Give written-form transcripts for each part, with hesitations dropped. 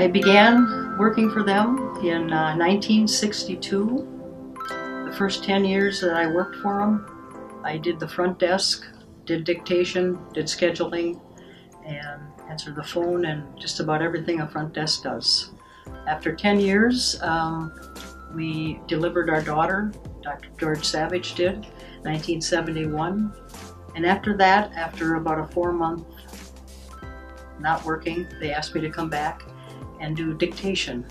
I began working for them in 1962. The first 10 years that I worked for them, I did the front desk, did dictation, did scheduling, and answered the phone and just about everything a front desk does. After 10 years, we delivered our daughter, Dr. George Savage did, 1971. And after that, after about a 4-month not working, they asked me to come back and do dictation.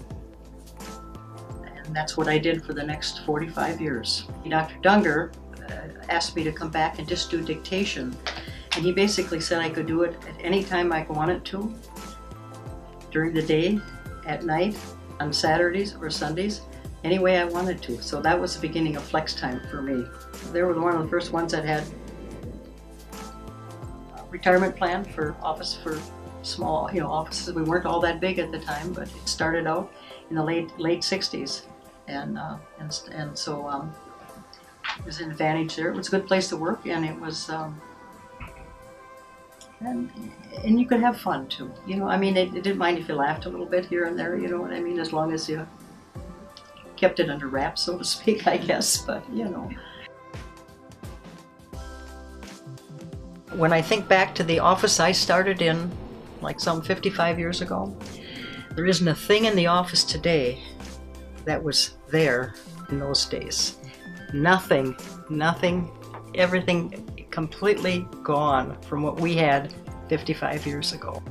And that's what I did for the next 45 years. Dr. Dunger asked me to come back and just do dictation. And he basically said I could do it at any time I wanted to, during the day, at night, on Saturdays or Sundays, any way I wanted to. So that was the beginning of flex time for me. They were one of the first ones that had a retirement plan for small, offices. We weren't all that big at the time, but it started out in the late 60s, and so it was an advantage there. It was a good place to work, and it was, and you could have fun too. I mean, it didn't mind if you laughed a little bit here and there. You know what I mean? As long as you kept it under wraps, so to speak, I guess. But When I think back to the office I started in, like some 55 years ago, there isn't a thing in the office today that was there in those days. Nothing, everything completely gone from what we had 55 years ago.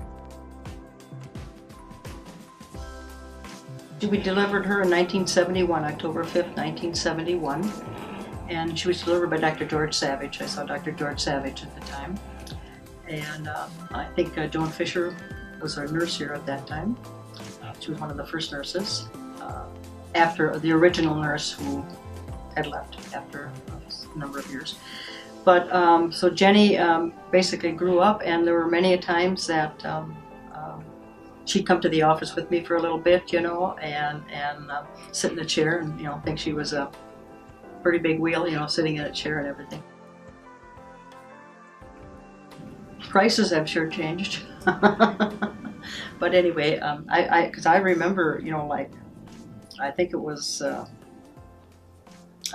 We delivered her in 1971, October 5th, 1971. And she was delivered by Dr. George Savage. I saw Dr. George Savage at the time. And I think Joan Fisher was our nurse here at that time. She was one of the first nurses, after the original nurse who had left after a number of years. But so Jenny basically grew up, and there were many times that she'd come to the office with me for a little bit, and sit in the chair and think she was a pretty big wheel, sitting in a chair and everything. Prices have sure changed. But anyway, because I remember, I think it was,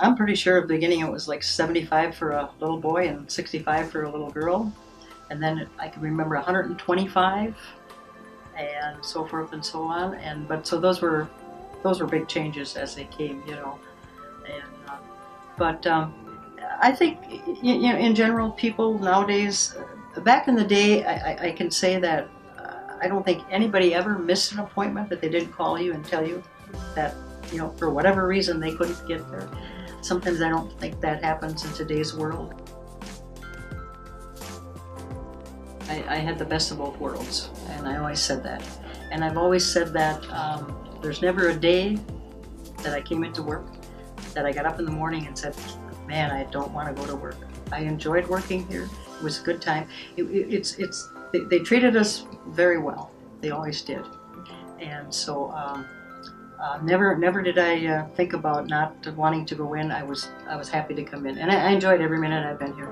I'm pretty sure at the beginning it was like 75 for a little boy and 65 for a little girl. And then I can remember 125 and so forth and so on. But so those were big changes as they came, But I think, in general, people nowadays, back in the day, I can say that I don't think anybody ever missed an appointment that they didn't call you and tell you that, for whatever reason they couldn't get there. Sometimes I don't think that happens in today's world. I had the best of both worlds, and I always said that. And I've always said that there's never a day that I came into work that I got up in the morning and said, man, I don't want to go to work. I enjoyed working here. It was a good time. They treated us very well. They always did. And so never did I think about not wanting to go in. I was happy to come in, and I enjoyed every minute I've been here.